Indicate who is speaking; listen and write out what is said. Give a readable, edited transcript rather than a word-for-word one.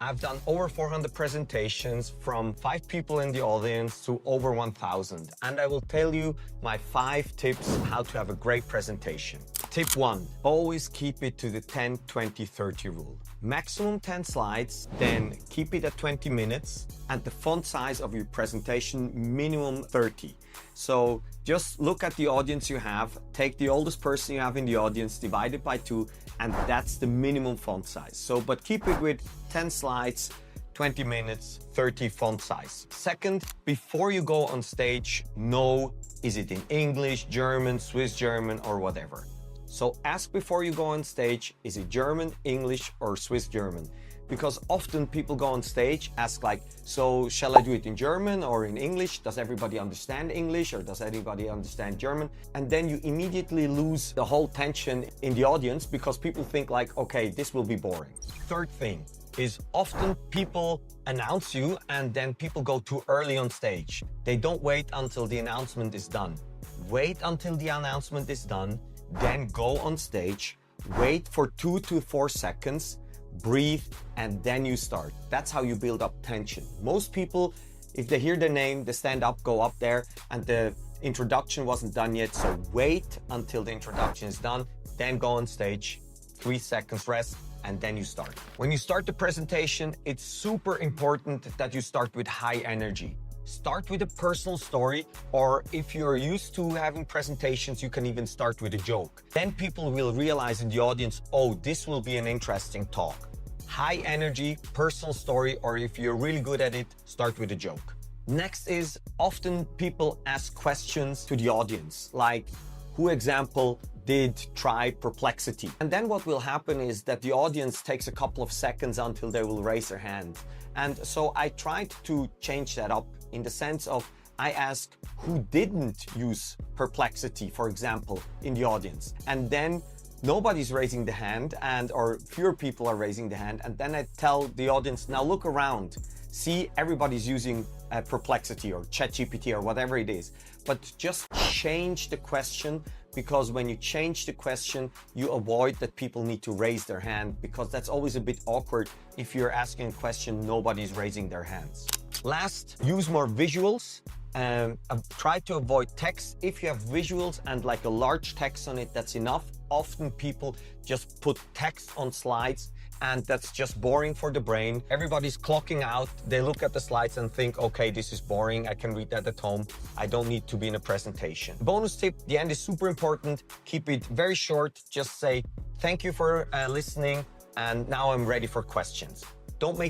Speaker 1: I've done over 400 presentations from 5 people in the audience to over 1,000. And I will tell you my 5 tips how to have a great presentation. Tip 1, always keep it to the 10, 20, 30 rule. Maximum 10 slides, then keep it at 20 minutes, and the font size of your presentation minimum 30. So just look at the audience you have, take the oldest person you have in the audience, divide it by 2, and that's the minimum font size. So, but keep it with 10 slides, 20 minutes, 30 font size. Second, before you go on stage, know, is it in English, German, Swiss German, or whatever? So ask before you go on stage, is it German, English, or Swiss German? Because often people go on stage, ask like, so shall I do it in German or in English? Does everybody understand English or does anybody understand German? And then you immediately lose the whole tension in the audience because people think like, okay, this will be boring. Third thing is often people announce you and then people go too early on stage. They don't wait until the announcement is done. Wait until the announcement is done, then go on stage, wait for 2 to 4 seconds, breathe, and then you start. That's how you build up tension. Most people, if they hear their name, they stand up, go up there, and the introduction wasn't done yet. So wait until the introduction is done, then go on stage, 3 seconds rest, and then you start. When you start the presentation, it's super important that you start with high energy. Start with a personal story, or if you're used to having presentations, you can even start with a joke. Then people will realize in the audience, oh, this will be an interesting talk. High energy, personal story, or if you're really good at it, start with a joke. Next is often people ask questions to the audience, like who example did try Perplexity? And then what will happen is that the audience takes a couple of seconds until they will raise their hand. And so I tried to change that up in the sense of I ask who didn't use Perplexity, for example, in the audience. And then nobody's raising the hand or fewer people are raising the hand. And then I tell the audience, now look around. See, everybody's using Perplexity or ChatGPT or whatever it is. But just change the question, because when you change the question, you avoid that people need to raise their hand, because that's always a bit awkward if you're asking a question, nobody's raising their hands. Last, use more visuals. Try to avoid text. If you have visuals and like a large text on it, that's enough. Often people just put text on slides and that's just boring for the brain. Everybody's clocking out. They look at the slides and think, okay, this is boring. I can read that at home. I don't need to be in a presentation. Bonus tip, the end is super important. Keep it very short. Just say, thank you for listening. And now I'm ready for questions. Don't make